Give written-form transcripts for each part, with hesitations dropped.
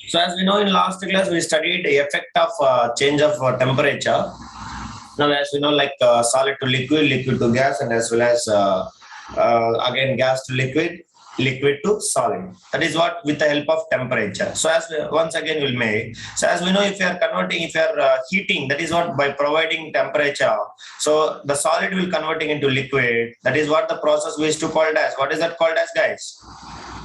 So as we know, in last class we studied the effect of change of temperature. Now as we know, like solid to liquid, liquid to gas, and as well as again gas to liquid, liquid to solid. That is what with the help of temperature. So as we, once again we'll make. So as we know, if you are converting, if you are heating, that is what by providing temperature. So the solid will converting into liquid. That is what the process we used to called as. What is that called as, guys?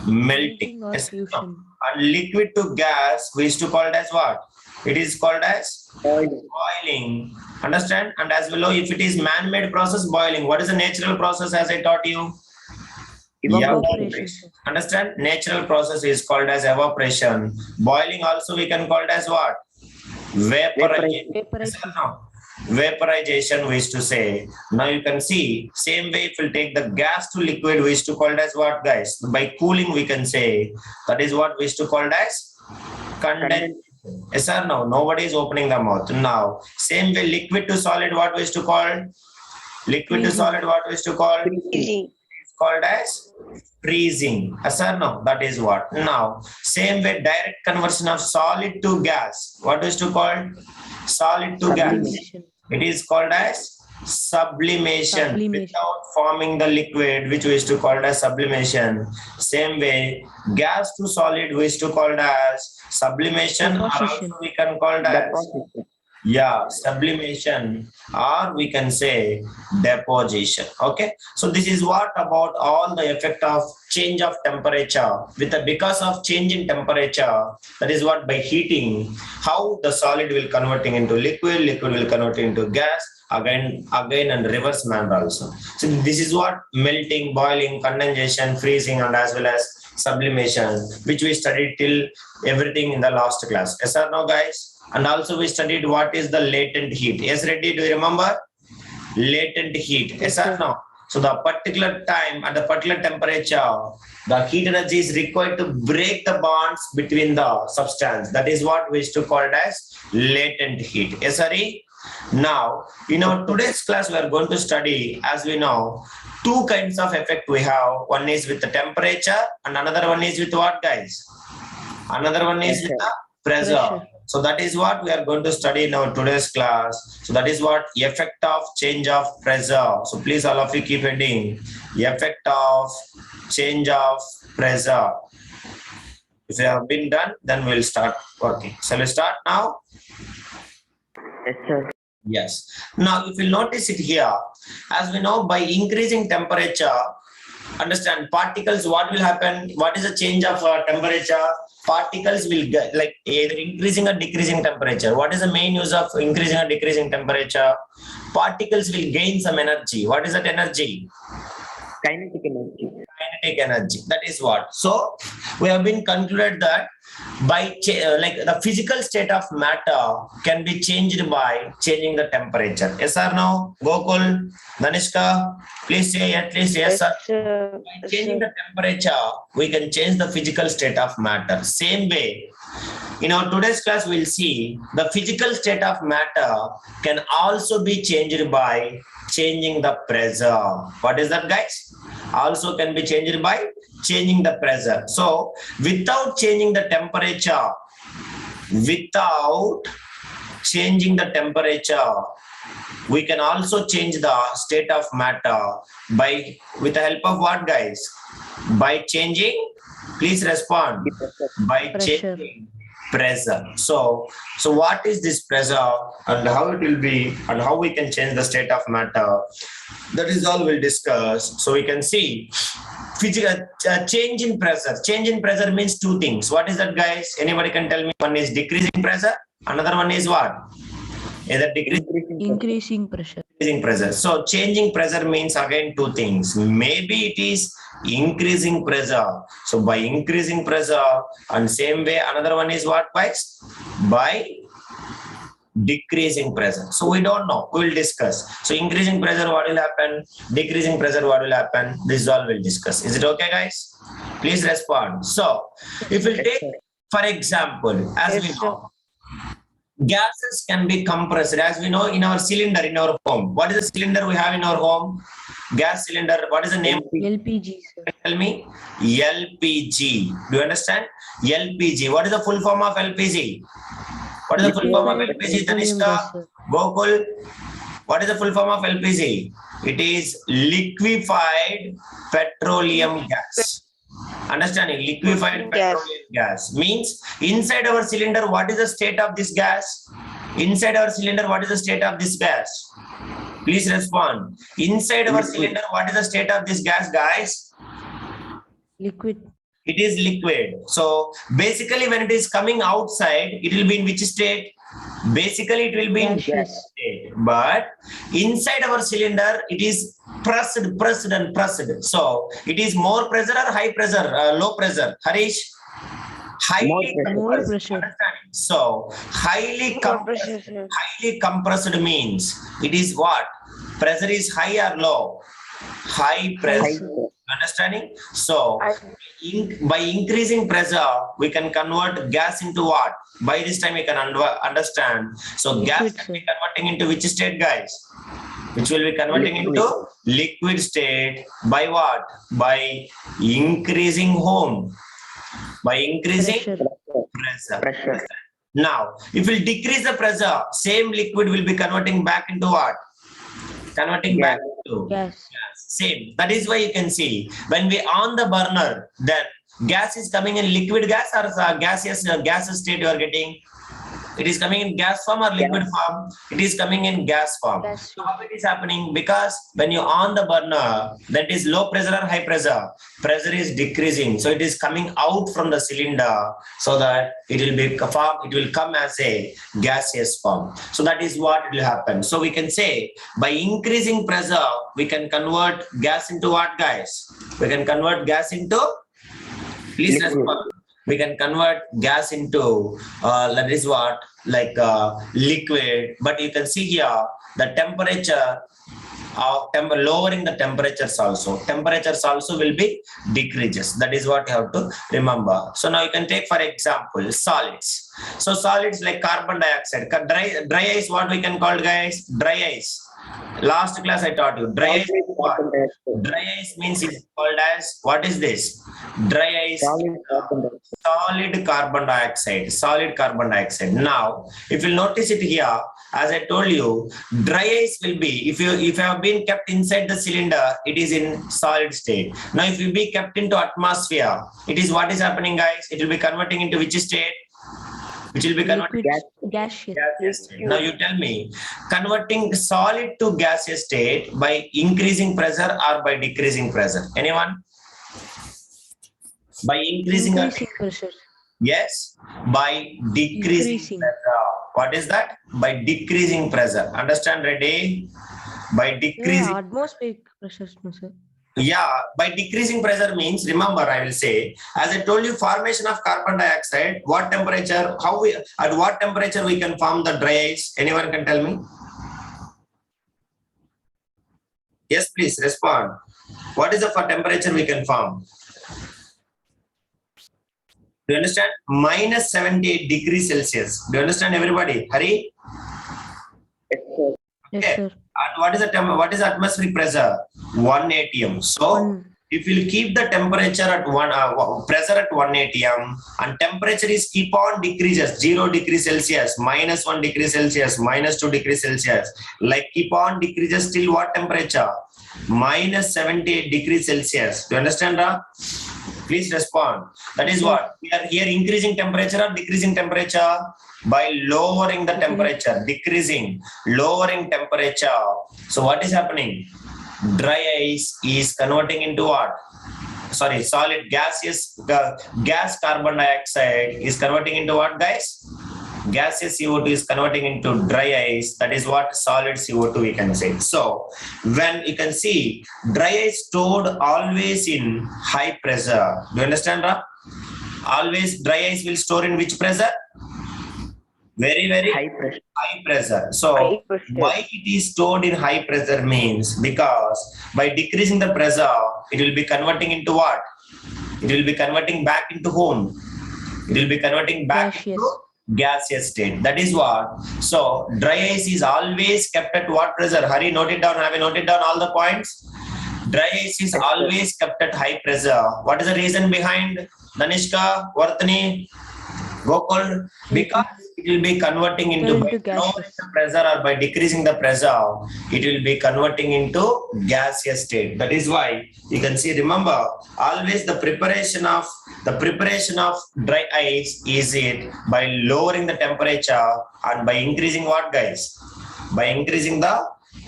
Melting. Or Yes, no. fusion. And liquid to gas we used to call it as what? It is called as Boiling. boiling. Understand? And as below, if it is man-made process, boiling. What is the natural process as I taught you? Evaporation. Understand? Natural process is called as evaporation. Boiling also we can call it as what? Vaporization. Vaporization. No. Vaporization we used to say. Now you can see same way if we'll take the gas to liquid we used to call it as what, guys? By cooling we can say that is what we used to call it as condensation. Yes or no? Nobody is opening the mouth. Now same way liquid to solid what we used to call? Liquid to solid what we used to call? Freezing. It's called as freezing. Yes or no? That is what. Now same way direct conversion of solid to gas. What we used to call? Solid to gas. Sublimation. It is called as sublimation. Sublimation. Without forming the liquid, which we used to call as sublimation. Same way, gas to solid we used to call as sublimation, or Deposition. also we can call it as sublimation, or we can say deposition. Okay, so this is what about all the effect of change of temperature with the because of change in temperature, that is what by heating, how the solid will converting into liquid, liquid will convert into gas, again and reverse manner also. So this is what melting, boiling, condensation, freezing, and as well as sublimation, which we studied till everything in the last class. Yes or no, guys? And also we studied what is the latent heat. Yes, Reddy, do you remember? Latent heat. Yes or no? So the particular time at the particular temperature, the heat energy is required to break the bonds between the substance. That is what we used to call it as latent heat. Yes, sorry. Now, in our today's class, we are going to study, as we know, two kinds of effect we have. One is with the temperature and another one is with what, guys? Another one is with the pressure. So that is what we are going to study in our today's class. So that is what effect of change of pressure. So please all of you keep heading. Effect of change of pressure. If you have been done, then we'll start working. Shall we start now? Yes, sir. Yes. Now, if you notice it here, as we know, by increasing temperature, understand particles, what will happen? What is the change of temperature? Particles will get like either increasing or decreasing temperature. What is the main use of increasing or decreasing temperature? Particles will gain some energy. What is that energy? Kinetic energy. Kinetic energy. That is what. So we have been concluded that by like the physical state of matter can be changed by changing the temperature. Yes or no? Gokul, Danishka, please say at least yes or no. By changing the temperature, we can change the physical state of matter. Same way, in our today's class, we'll see the physical state of matter can also be changed by changing the pressure. What is that, guys? Also can be changed by changing the pressure. So without changing the temperature, we can also change the state of matter by with the help of what, guys? By changing, please respond, by changing pressure. So what is this pressure and how it will be and how we can change the state of matter? That is all we'll discuss. So we can see physical change in pressure. Change in pressure means two things. What is that, guys? Anybody can tell me? One is decreasing pressure. Another one is what? Either increasing pressure. Increasing pressure. So changing pressure means again two things. Maybe it is increasing pressure. So by increasing pressure, and same way another one is what, guys? By decreasing pressure. So we don't know. We will discuss. So increasing pressure, what will happen? Decreasing pressure, what will happen? This all we'll discuss. Is it okay, guys? Please respond. So if we take, for example, as we know, gases can be compressed. As we know, in our cylinder in our home, what is the cylinder we have in our home? Gas cylinder. What is the name? LPG, sir. Tell me. LPG. Do you understand? LPG. What is the full form of LPG? What is the full form of Liquefied LPG? petroleum Tanishka, gas, sir. Gokul. What is the full form of LPG? It is liquefied petroleum gas. Understanding? Liquefied petroleum gas means inside our cylinder, what is the state of this gas? Inside our cylinder, what is the state of this gas? Please respond. Inside our cylinder, what is the state of this gas, guys? Liquid. It is liquid. So basically, when it is coming outside, it will be in which state? Basically, it will be in Gaseous. gas state. But inside our cylinder, it is pressed. So it is more pressure or high pressure, low pressure? Harish? Highly More compressed. pressure. Understanding? So highly compressed means it is what? Pressure is high or low? High pressure. Understanding? So by increasing pressure, we can convert gas into what? By this time we can understand. So gas Liquid, can be sir. converting into which state, guys? Which will be converting into liquid state by what? By increasing home. By increasing Pressure. pressure. Now, if we decrease the pressure, same liquid will be converting back into what? Converting back into Gas. same. That is why you can see when we on the burner, then gas is coming in liquid gas or gaseous gas state you are getting. It is coming in gas form or liquid form. It is coming in gas form. Gas. So how it is happening? Because when you on the burner, that is low pressure or high pressure. Pressure is decreasing, so it is coming out from the cylinder, so that it will be form. It will come as a gaseous form. So that is what will happen. So we can say by increasing pressure, we can convert gas into what, guys? We can convert gas into. Please respond. We can convert gas into that is what, like liquid, but you can see here the temperature of lowering the temperatures also will be decreases. That is what you have to remember. So now you can take for example solids. So solids like carbon dioxide, dry ice, what we can call, guys? Dry ice. Last class I taught you dry ice. What? Dry ice means it's called as, what is this? Dry ice. Solid carbon dioxide. Now, if you notice it here, as I told you, dry ice will be, if you have been kept inside the cylinder, it is in solid state. Now, if you be kept into atmosphere, it is what is happening, guys? It will be converting into which state? Which will be converting Gaseous. gaseous state. Now you tell me, converting solid to gaseous state by increasing pressure or by decreasing pressure? Anyone? By increasing pressure. Yes, by decreasing pressure. What is that? By decreasing pressure. Understand, ready? By decreasing. Yeah, atmospheric pressure, no, sir. Yeah, by decreasing pressure means, remember, I will say, as I told you, formation of carbon dioxide, what temperature, at what temperature we can form the dry ice? Anyone can tell me? Yes, please respond. What is the temperature we can form? Do you understand? Minus 78 degrees Celsius. Do you understand, everybody? Hari? Yes, sir. And what is the atmospheric pressure? 1 atm. So if you keep the temperature at pressure at 1 atm, and temperature is keep on decreases, 0 degrees Celsius, minus 1 degree Celsius, minus 2 degrees Celsius, like keep on decreases till what temperature? Minus 78 degrees Celsius. Do you understand, Ra? Please respond. That is what we are here, increasing temperature or decreasing temperature? By lowering the temperature, decreasing, lowering temperature. So what is happening? Dry ice is converting into what? Sorry, solid gaseous gas carbon dioxide is converting into what, guys? Gaseous CO2 is converting into dry ice. That is what solid CO2 we can say. So when you can see dry ice stored always in high pressure. Do you understand, Ra? Always dry ice will store in which pressure? Very, very high pressure. So why it is stored in high pressure means, because by decreasing the pressure, it will be converting into what? It will be converting back into home. It will be converting back into gaseous state. That is what. So dry ice is always kept at what pressure? Hari, note it down. Have you noted down all the points? Dry ice is always kept at high pressure. What is the reason behind? Danishka, Vartani, Gokul? Because it will be converting into by lowering the pressure or by decreasing the pressure, it will be converting into gaseous state. That is why you can see, remember, always the preparation of dry ice is it by lowering the temperature and by increasing what, guys? By increasing the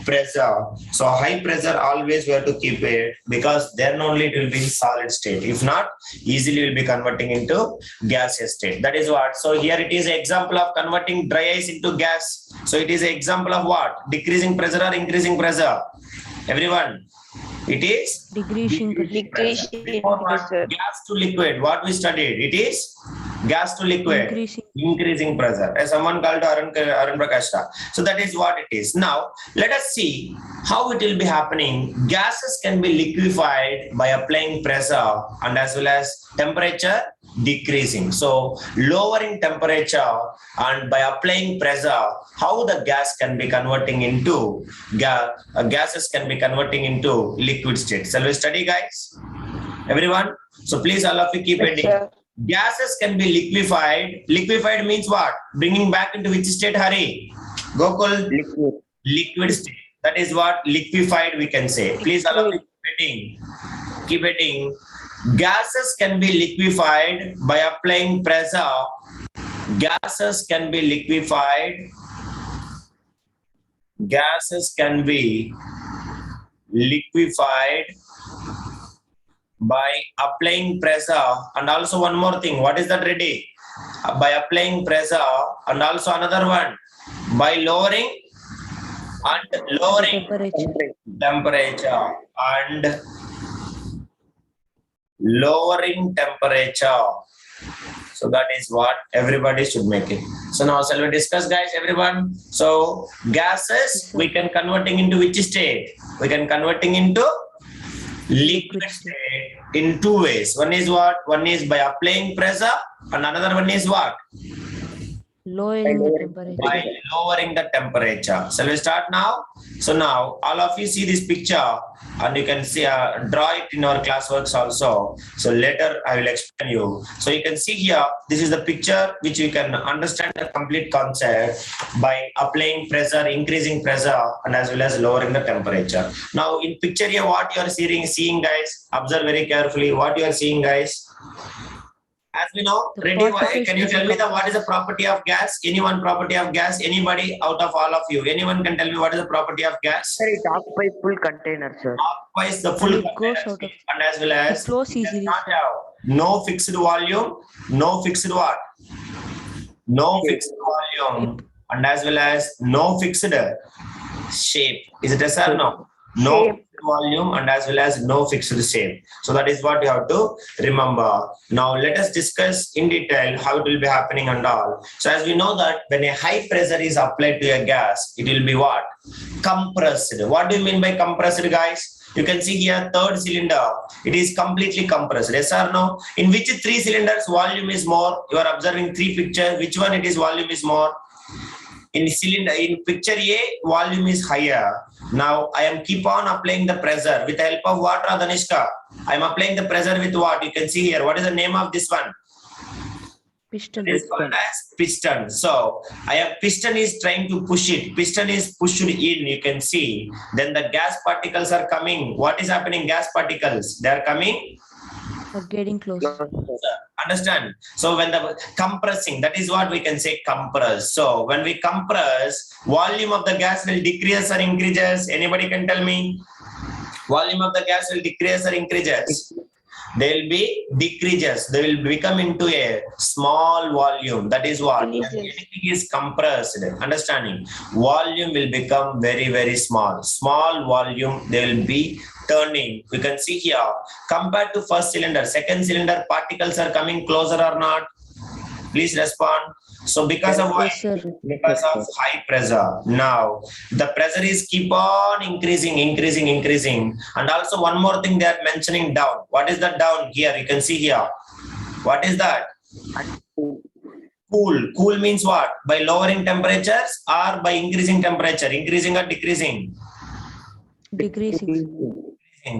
pressure. So high pressure always we have to keep it, because then only it will be in solid state. If not, easily will be converting into gaseous state. That is what. So here it is an example of converting dry ice into gas. So it is an example of what? Decreasing pressure or increasing pressure? Everyone, it is Decreasing pressure. before what? Gas to liquid. What we studied? It is gas to liquid. Increasing pressure. As someone called Arun Prakashra. So that is what it is. Now let us see how it will be happening. Gases can be liquefied by applying pressure and as well as temperature decreasing. So lowering temperature and by applying pressure, how the gas can be converting into gases can be converting into liquid state. Shall we study, guys? Everyone. So please all of you keep it. Gases can be liquefied. Liquefied means what? Bringing back into which state, Hari? Gokul? Liquid state. That is what liquefied we can say. Please allow me keep it. Gases can be liquefied by applying pressure. Gases can be liquefied. Gases can be liquefied by applying pressure, and also one more thing. What is that, ready? By applying pressure, and also another one by lowering temperature and lowering temperature. So that is what everybody should make it. So now shall we discuss, guys, everyone? So gases we can converting into which state? We can converting into liquid state in two ways. One is what? One is by applying pressure, and another one is what? Lowering the temperature. By lowering the temperature. Shall we start now? So now all of you see this picture, and you can see draw it in our classworks also. So later I will explain you. So you can see here, this is the picture which you can understand the complete concept by applying pressure, increasing pressure, and as well as lowering the temperature. Now in picture here, what you are seeing, guys, observe very carefully what you are seeing, guys. As we know, ready, can you tell me what is the property of gas? Anyone property of gas? Anybody out of all of you? Anyone can tell me what is the property of gas? Sir, it occupies full container, sir. Occupies the full container, and as well as it flows easily. No fixed volume, no fixed what? No fixed volume, and as well as no fixed shape. Is it yes or no? No fixed volume and as well as no fixed shape. So that is what you have to remember. Now let us discuss in detail how it will be happening and all. So as we know that when a high pressure is applied to a gas, it will be what? Compressed. What do you mean by compressed, guys? You can see here third cylinder. It is completely compressed. Yes or no? In which three cylinders volume is more? You are observing three pictures. Which one it is volume is more? In cylinder, in picture A, volume is higher. Now I am keep on applying the pressure with the help of what, Radhanishka? I am applying the pressure with what? You can see here. What is the name of this one? Piston. It is called as piston. So I have piston is trying to push it. Piston is pushed in. You can see. Then the gas particles are coming. What is happening? Gas particles. They are coming. Getting close. Understand? So when the compressing, that is what we can say compress. So when we compress, volume of the gas will decrease or increases. Anybody can tell me? Volume of the gas will decrease or increases? They will be decreases. They will become into a small volume. That is what? When anything is compressed, understanding? Volume will become very, very small. Small volume, they will be turning. We can see here, compared to first cylinder, second cylinder, particles are coming closer or not? Please respond. So because of what? Because of high pressure. Now the pressure is keep on increasing. And also one more thing they are mentioning down. What is that down here? You can see here. What is that? Cool means what? By lowering temperatures or by increasing temperature? Increasing or decreasing? Decreasing.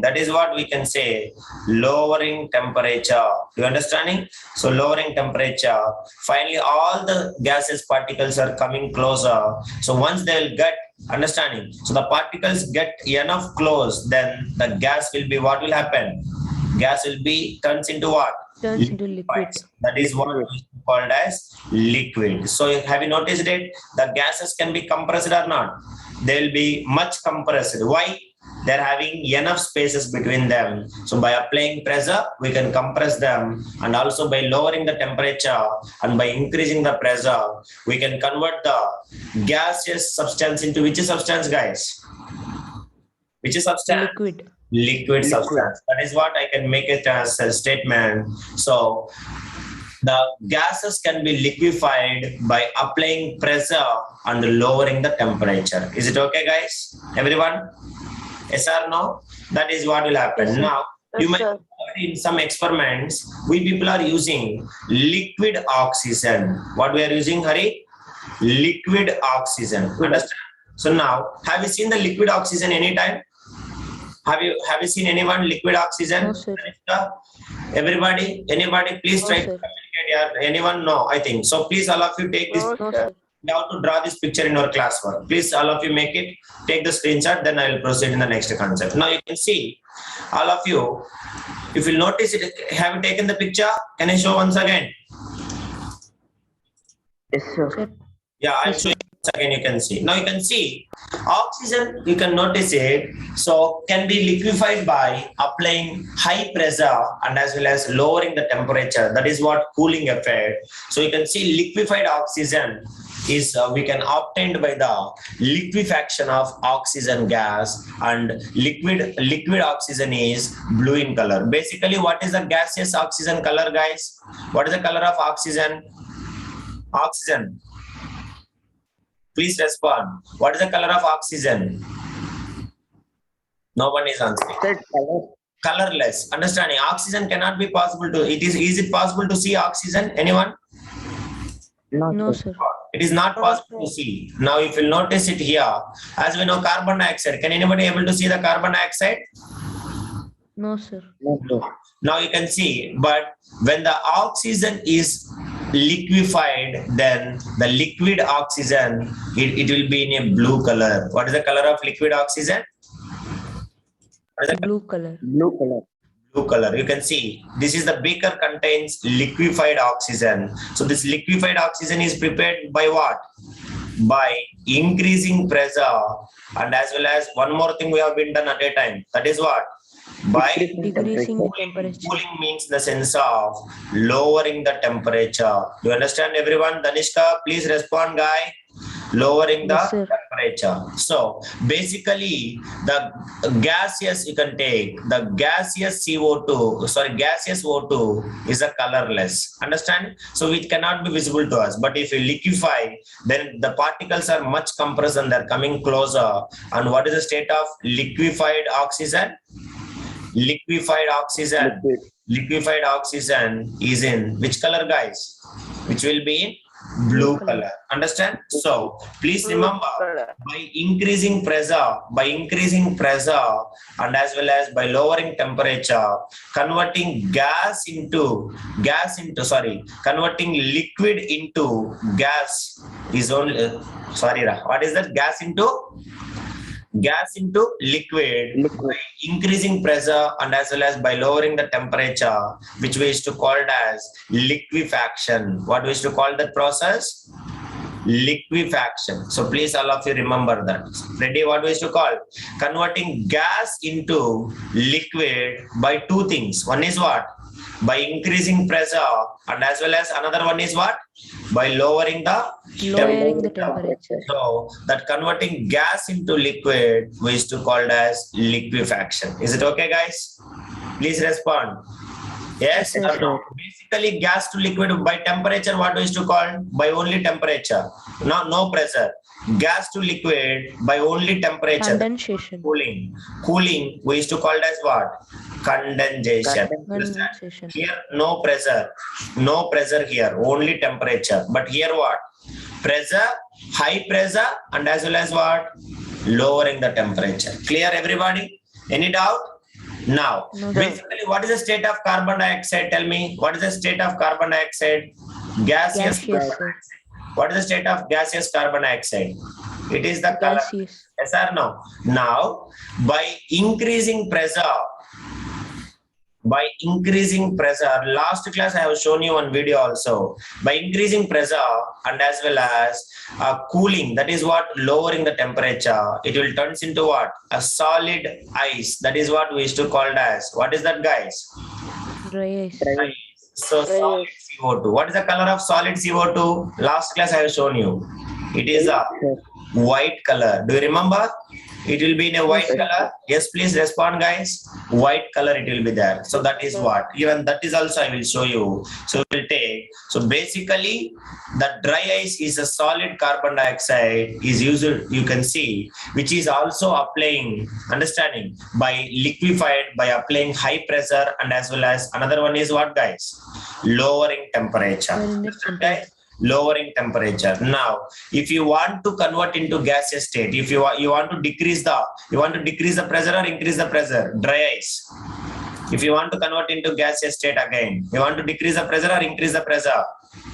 That is what we can say, lowering temperature. You understanding? So lowering temperature. Finally, all the gases particles are coming closer. So once they will get understanding. So the particles get enough close, then the gas will be, what will happen? Gas will be turns into what? Turns into liquid. That is what is called as liquid. So have you noticed it? The gases can be compressed or not? They will be much compressed. Why? They're having enough spaces between them. So by applying pressure, we can compress them. And also by lowering the temperature and by increasing the pressure, we can convert the gaseous substance into which substance, guys? Which is substance? Liquid substance. That is what I can make it as a statement. So the gases can be liquefied by applying pressure and lowering the temperature. Is it okay, guys? Everyone? Yes or no? That is what will happen. Yes, now, you might have in some experiments, we people are using liquid oxygen. What we are using, Hari? Liquid oxygen. Understand? So now, have you seen the liquid oxygen anytime? Have you seen anyone liquid oxygen? No, sir. Everybody, anybody, please No, try sir. to communicate here. Anyone? No, I think. So please, all of you take this. No, sir. You have to draw this picture in your classwork. Please, all of you make it. Take the screenshot. Then I will proceed in the next concept. Now you can see, all of you. If you notice it, have you taken the picture? Can I show once again? Yes, sir. Yeah, I'll show you once again. You can see. Now you can see oxygen. You can notice it. So can be liquefied by applying high pressure and as well as lowering the temperature. That is what cooling effect. So you can see liquefied oxygen is we can obtain by the liquefaction of oxygen gas, and liquid oxygen is blue in color. Basically, what is the gaseous oxygen color, guys? What is the color of oxygen? Oxygen. Please respond. What is the color of oxygen? No one is answering. Sir, Colorless. Understanding. Oxygen cannot be possible to. Is it possible to see oxygen? Anyone? No, sir. It is not possible to see. Now, if you notice it here, as we know, carbon dioxide. Can anybody able to see the carbon dioxide? No, sir. No. Now you can see, but when the oxygen is liquefied, then the liquid oxygen, it will be in a blue color. What is the color of liquid oxygen? What is the Blue color. Blue color. blue color? You can see this is the beaker contains liquefied oxygen. So this liquefied oxygen is prepared by what? By increasing pressure, and as well as one more thing we have been done at a time. That is what? By Decreasing the temperature. cooling means the sense of lowering the temperature. Do you understand, everyone? Danishka, please respond, guy. Lowering the Yes, sir. temperature. So basically, the gaseous you can take the gaseous CO2. Sorry, gaseous O2 is a colorless. Understand? So it cannot be visible to us. But if you liquefy, then the particles are much compressed and they're coming closer. And what is the state of liquefied oxygen? Liquefied oxygen. Liquefied oxygen is in which color, guys? Which will be in blue color. Understand? So please remember, by increasing pressure and as well as by lowering temperature, converting converting liquid into gas is only what is that? Gas into liquid by increasing pressure and as well as by lowering the temperature, which we used to call it as liquefaction. What we used to call that process? Liquefaction. So please all of you remember that. Ready? What we used to call? Converting gas into liquid by two things. One is what? By increasing pressure, and as well as another one is what? By lowering the temperature. So that converting gas into liquid we used to call it as liquefaction. Is it okay, guys? Please respond. Yes Yes, or no? Basically, gas to liquid by temperature, what we used to call? By only temperature, no pressure. Gas to liquid by only temperature. Condensation. Cooling, we used to call it as what? Condensation. Understand? Condensation. Here, no pressure here, only temperature. But here what? Pressure, high pressure, and as well as what? Lowering the temperature. Clear, everybody? Any doubt? Now, No, sir. basically, what is the state of carbon dioxide? Tell me, what is the state of carbon dioxide? Gaseous. Gaseous, sir. What is the state of gaseous carbon dioxide? It is the color. Gaseous. Yes or no? Now, by increasing pressure, last class I have shown you one video also. By increasing pressure and as well as cooling, that is what, lowering the temperature, it will turns into what? A solid ice. That is what we used to call it as. What is that, guys? Dry ice. So solid CO2. What is the color of solid CO2? Last class I have shown you. It is a white color. Do you remember? It will be in a white color. Yes, please respond, guys. White color it will be there. So that is what. Even that is also I will show you. So we will take. So basically, the dry ice is a solid carbon dioxide is used. You can see, which is also applying. Understanding by liquefied by applying high pressure and as well as another one is what, guys? Lowering temperature. Understand, guys? Lowering temperature. Now, if you want to convert into gaseous state, if you want to decrease the pressure or increase the pressure, dry ice. If you want to convert into gaseous state again, you want to decrease the pressure or increase the pressure?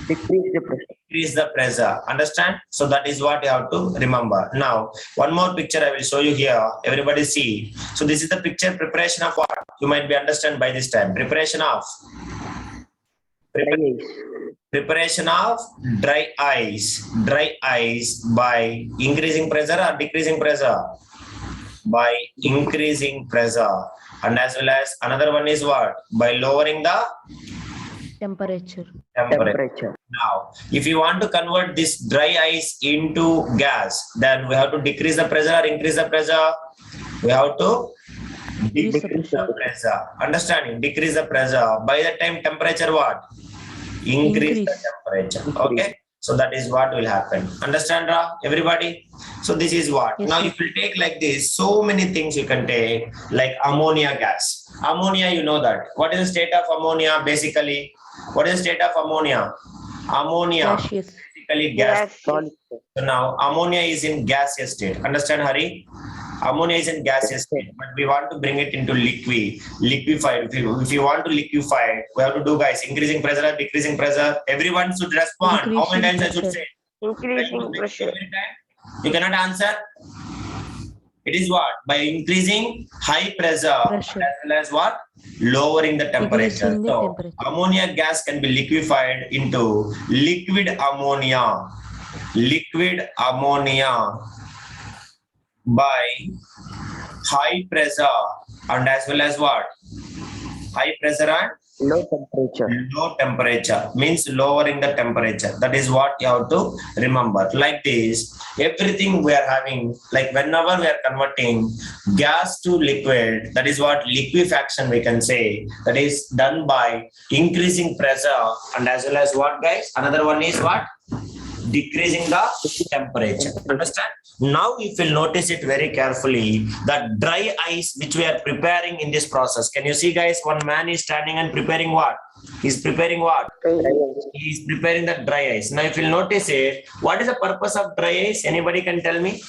Decrease the pressure. Understand? So that is what you have to remember. Now, one more picture I will show you here. Everybody see. So this is the picture preparation of what? You might be understand by this time. Preparation of dry ice by increasing pressure or decreasing pressure? By increasing pressure. And as well as another one is what? By lowering the Temperature. Now, if you want to convert this dry ice into gas, then we have to decrease the pressure or increase the pressure? We have to decrease the pressure. Understanding? Decrease the pressure. By the time temperature what? Increase the temperature. Okay. So that is what will happen. Understand, everybody? So this is what. Yes, now sir. if you take like this, so many things you can take, like ammonia gas. Ammonia, you know that. What is the state of ammonia basically? What is the state of ammonia? Ammonia, Gaseous. basically gas. So now ammonia is in gaseous state. Understand, Hari? Ammonia is in gaseous state, but we want to bring it into liquefied. If you want to liquefy it, we have to do, guys, increasing pressure or decreasing pressure. Everyone should respond. How many times I should say? Increasing pressure. You cannot answer. It is what? By increasing high pressure. As well as what? Lowering the temperature. Decreasing the So temperature. ammonia gas can be liquefied into liquid ammonia. Liquid ammonia by high pressure and as well as what? High pressure and low temperature means lowering the temperature. That is what you have to remember. Like this, everything we are having, like whenever we are converting gas to liquid, that is what liquefaction we can say. That is done by increasing pressure and as well as what, guys? Another one is what? Decreasing the temperature. Understand? Now, if you'll notice it very carefully, the dry ice which we are preparing in this process. Can you see, guys? One man is standing and preparing what? He's preparing what? He is preparing the dry ice. Now, if you'll notice it, what is the purpose of dry ice? Anybody can tell me?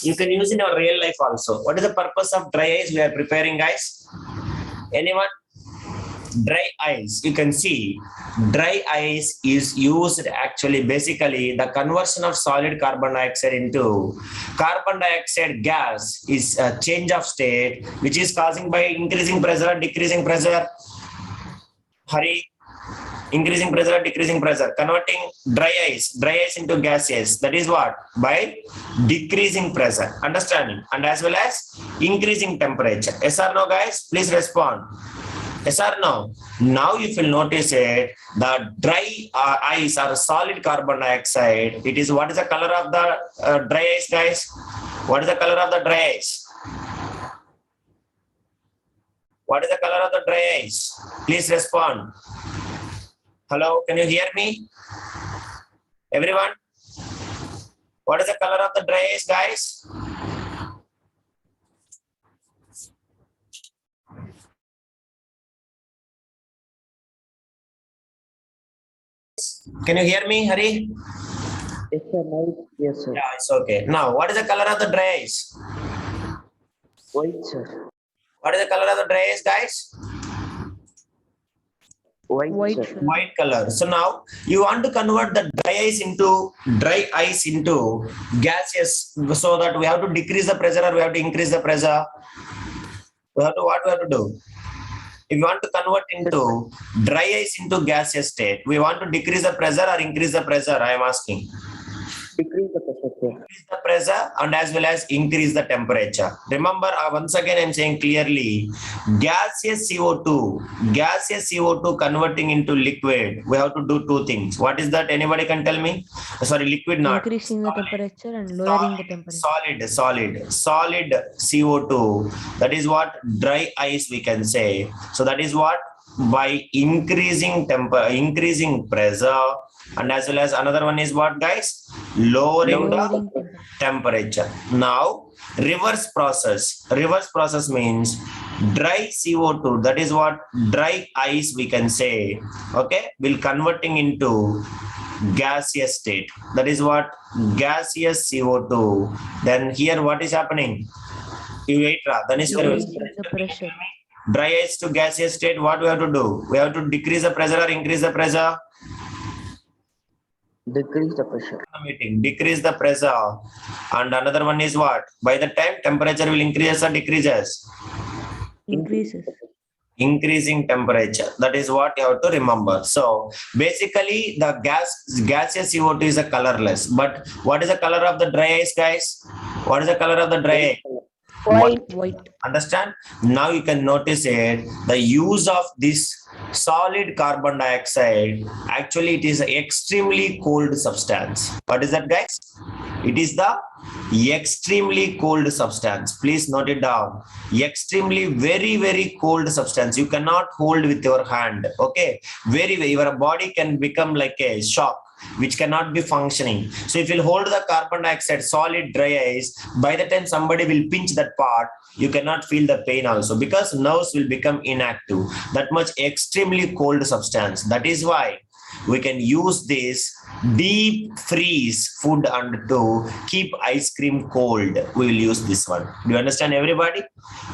You can use in your real life also. What is the purpose of dry ice we are preparing, guys? Anyone? Dry ice, you can see dry ice is used actually basically the conversion of solid carbon dioxide into carbon dioxide gas is a change of state which is causing by increasing pressure or decreasing pressure. Hari, increasing pressure or decreasing pressure, converting dry ice into gaseous. That is what? By decreasing pressure. Understanding? And as well as increasing temperature. Yes or no, guys? Please respond. Yes or no? Now if you notice it, the dry ice or solid carbon dioxide, it is what is the color of the dry ice, guys? What is the color of the dry ice? What is the color of the dry ice? Please respond. Hello, can you hear me? Everyone? What is the color of the dry ice, guys? Can you hear me, Hari? Yes, sir. Nice. Yes, sir. Yeah, it's okay. Now, what is the color of the dry ice? White, sir. What is the color of the dry ice, guys? White, Sir. sir. White color. So now you want to convert the dry ice into gaseous, so that we have to decrease the pressure or we have to increase the pressure. What we have to do? If you want to convert into dry ice into gaseous state, we want to decrease the pressure or increase the pressure, I am asking. Decrease the pressure, sir. Increase the pressure and as well as increase the temperature. Remember, once again I am saying clearly, gaseous CO2 converting into liquid, we have to do two things. What is that? Anybody can tell me? Sorry, liquid not. Increasing the temperature and lowering the temperature. Solid CO2. That is what dry ice we can say. So that is what, by increasing pressure, and as well as another one is what, guys? Lowering the temperature. Now, reverse process means dry CO2, that is what dry ice we can say, okay, will converting into gaseous state. That is what gaseous CO2. Then here what is happening? You wait, Increasing the pressure. Dry ice to gaseous state, what we have to do? We have to decrease the pressure or increase the pressure? Decrease the pressure. Decrease the pressure. And another one is what? By the time temperature will increase or decreases? Increases. Increasing temperature. That is what you have to remember. So basically the gaseous CO2 is a colorless. But what is the color of the dry ice, guys? What is the color of the dry ice? White. Understand? Now you can notice it. The use of this solid carbon dioxide, actually it is an extremely cold substance. What is that, guys? It is the extremely cold substance. Please note it down. Extremely, very, very cold substance. You cannot hold with your hand. Okay. Your body can become like a shock, which cannot be functioning. So if you hold the carbon dioxide solid dry ice, by the time somebody will pinch that part, you cannot feel the pain also, because nerves will become inactive. That much extremely cold substance. That is why we can use this deep freeze food and to keep ice cream cold. We will use this one. Do you understand, everybody?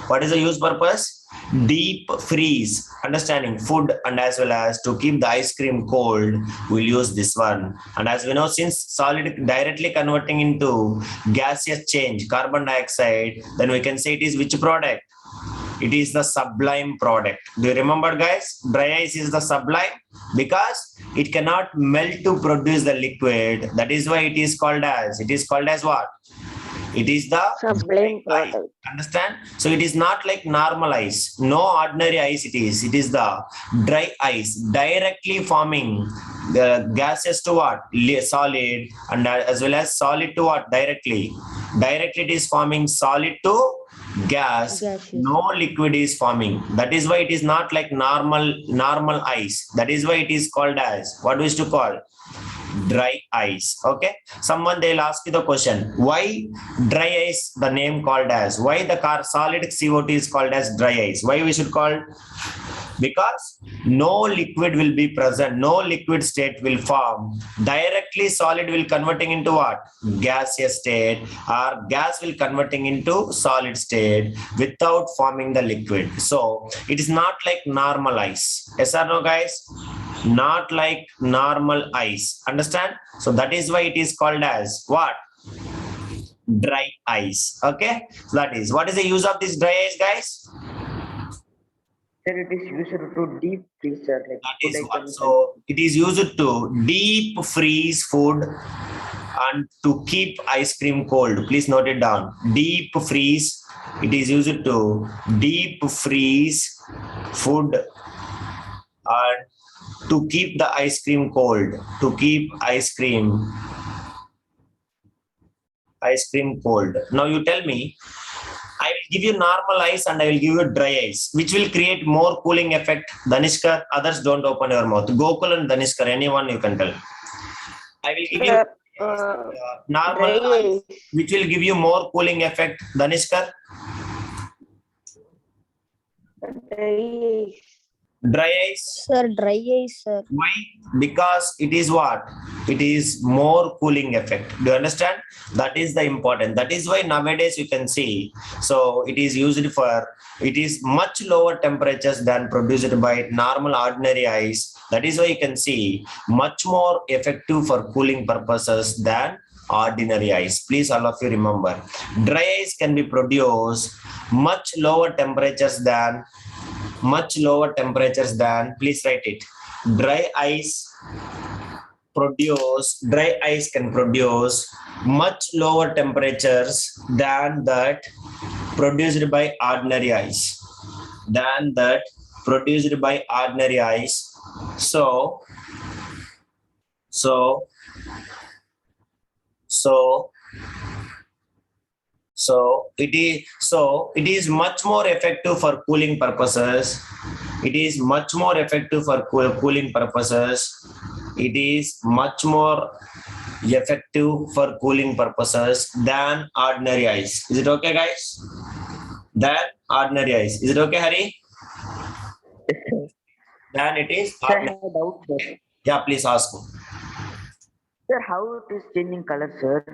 What is the use purpose? Deep freeze, understanding food, and as well as to keep the ice cream cold, we'll use this one. And as we know, since solid directly converting into gaseous change, carbon dioxide, then we can say it is which product? It is the sublime product. Do you remember, guys? Dry ice is the sublime because it cannot melt to produce the liquid. That is why it is called as what? It is the Sublime ice. product. Understand? So it is not like normal ice. No ordinary ice it is. It is the dry ice directly forming the gases to what? Solid, and as well as solid to what? Directly it is forming solid to gas. Gaseous. No liquid is forming. That is why it is not like normal ice. That is why it is called as, what we used to call, dry ice. Okay, someone they'll ask you the question, why dry ice the name called as? Why the solid CO2 is called as dry ice? Why we should call? Because no liquid will be present, no liquid state will form. Directly solid will converting into what? Gaseous state, or gas will converting into solid state without forming the liquid. So it is not like normal ice. Yes or no, guys? Not like normal ice. Understand? So that is why it is called as what? Dry ice. Okay, so that is what is the use of this dry ice, guys? Sir, it is used to deep freeze, sir. Like That food is what. items. So it is used to deep freeze food and to keep ice cream cold. Please note it down. Deep freeze. It is used to deep freeze food and to keep the ice cream cold. To keep ice cream cold. Now you tell me, I will give you normal ice and I will give you dry ice, which will create more cooling effect. Danishkar, others don't open your mouth. Gokul and Danishkar, anyone you can tell. I will give you Sir, normal dry ice, which will give you more cooling effect. Danishkar, dry ice. dry ice. Sir, dry ice, sir. Why? Because it is what? It is more cooling effect. Do you understand? That is the important. That is why nowadays you can see. So it is used for, it is much lower temperatures than produced by normal ordinary ice. That is why you can see much more effective for cooling purposes than ordinary ice. Please all of you remember. Dry ice can be produced much lower temperatures than, please write it. Dry ice can produce much lower temperatures than that produced by ordinary ice. So it is much more effective for cooling purposes. It is much more effective for cooling purposes. It is much more effective for cooling purposes than ordinary ice. Is it okay, guys? Than ordinary ice. Is it okay, Hari? Yes, sir. Then it is Sir, I ordinary. have a doubt, sir. Yeah, please ask me. Sir, how it is changing color, sir?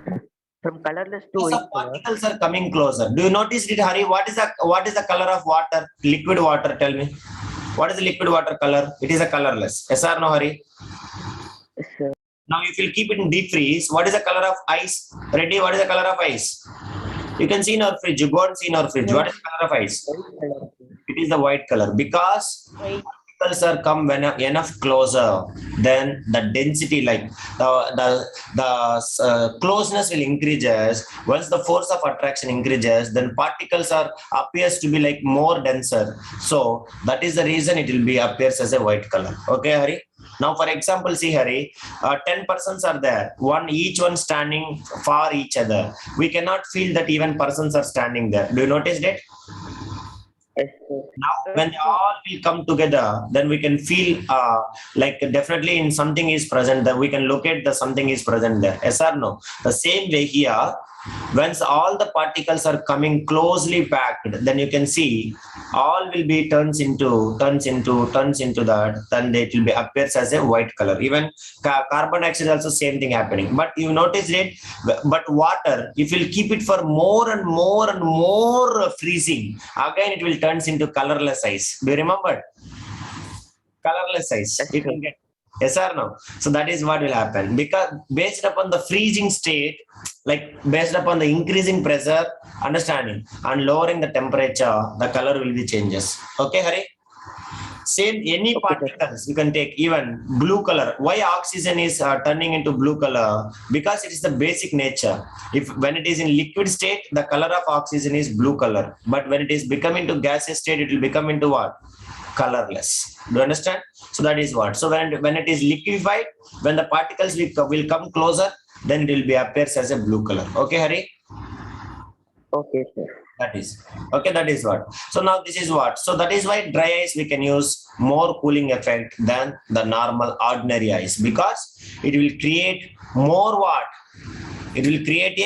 From colorless to Because the white color. particles are coming closer. Do you notice it, Hari? What is the color of water? Liquid water. Tell me. What is the liquid water color? It is a colorless. Yes or no, Hari? Yes, sir. Now, if you keep it in deep freeze, what is the color of ice? Ready? What is the color of ice? You can see in our fridge. You go and see in our fridge. What is the color of ice? White color. It is the white color because particles are come when enough closer, then the density, like the closeness will increases. Once the force of attraction increases, then particles are appears to be like more denser. So that is the reason it will be appears as a white color. Okay, Hari. Now, for example, see, Hari, 10 persons are there, each one standing far each other. We cannot feel that even persons are standing there. Do you notice that? Yes, sir. Now, when they all will come together, then we can feel like definitely in something is present, that we can locate the something is present there. Yes or no? The same way here, once all the particles are coming closely packed, then you can see all will be turns into that, then it will be appears as a white color. Even carbon dioxide also same thing happening. But you notice it, but water, if you keep it for more and more freezing, again it will turns into colorless ice. Do you remember? Colorless ice. Yes, You sir. can get. Yes or no? So that is what will happen, because based upon the freezing state, like based upon the increasing pressure, understanding, and lowering the temperature, the color will be changes. Okay, Hari? Same, any Okay, sir. particles you can take, even blue color. Why oxygen is turning into blue color? Because it is the basic nature. If when it is in liquid state, the color of oxygen is blue color. But when it is becoming to gaseous state, it will become into what? Colorless. Do you understand? So that is what. So when it is liquefied, when the particles will come closer, then it will be appears as a blue color. Okay, Hari? Okay, sir. That is okay. That is what. So now this is what. So that is why dry ice we can use more cooling effect than the normal ordinary ice, because it will create more what? It will create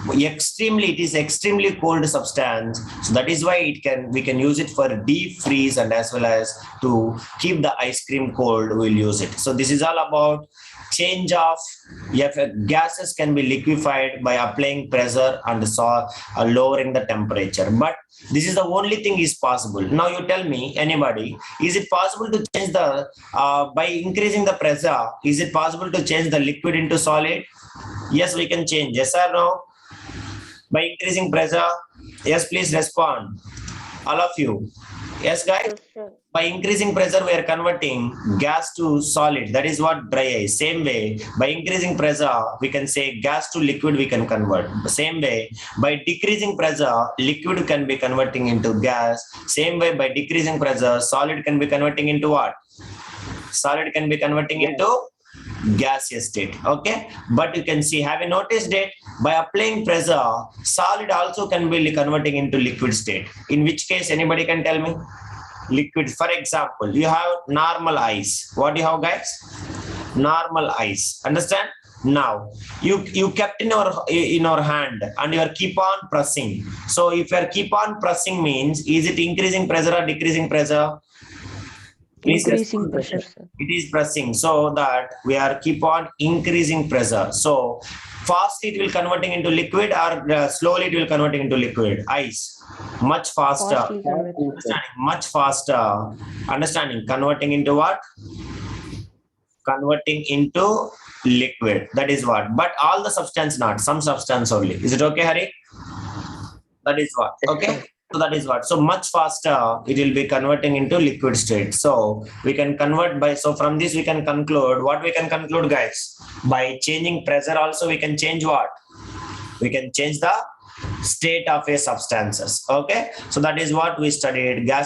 it is extremely cold substance. So that is why we can use it for deep freeze, and as well as to keep the ice cream cold, we'll use it. So this is all about change of, if gases can be liquefied by applying pressure and lowering the temperature. But this is the only thing is possible. Now you tell me, anybody, is it possible to change the by increasing the pressure, is it possible to change the liquid into solid? Yes, we can change. Yes or no? By increasing pressure? Yes, please respond. All of you. Yes, guys? Yes, sir. By increasing pressure, we are converting gas to solid. That is what dry ice. Same way, by increasing pressure, we can say gas to liquid, we can convert. The same way, by decreasing pressure, liquid can be converting into gas. Same way, by decreasing pressure, solid can be converting into what? Solid can be converting into gaseous state. Okay, but you can see, have you noticed it? By applying pressure, solid also can be converting into liquid state. In which case, anybody can tell me? Liquid. For example, you have normal ice. What do you have, guys? Normal ice. Understand? Now you kept in your hand and you are keep on pressing. So if you are keep on pressing means, is it increasing pressure or decreasing pressure? Please Increasing respond. pressure, sir. It is pressing, so that we are keep on increasing pressure. So fast it will converting into liquid, or slowly it will converting into liquid. Ice much faster. Fastly convert. Understanding, much faster. Understanding, converting into what? Converting into liquid. That is what. But all the substance not. Some substance only. Is it okay, Hari? That is what. Okay. So that is what. So much faster it will be converting into liquid state. So we can convert by, so from this we can conclude, what we can conclude, guys? By changing pressure also we can change what? We can change the state of a substances. Okay. So that is what we studied. Gas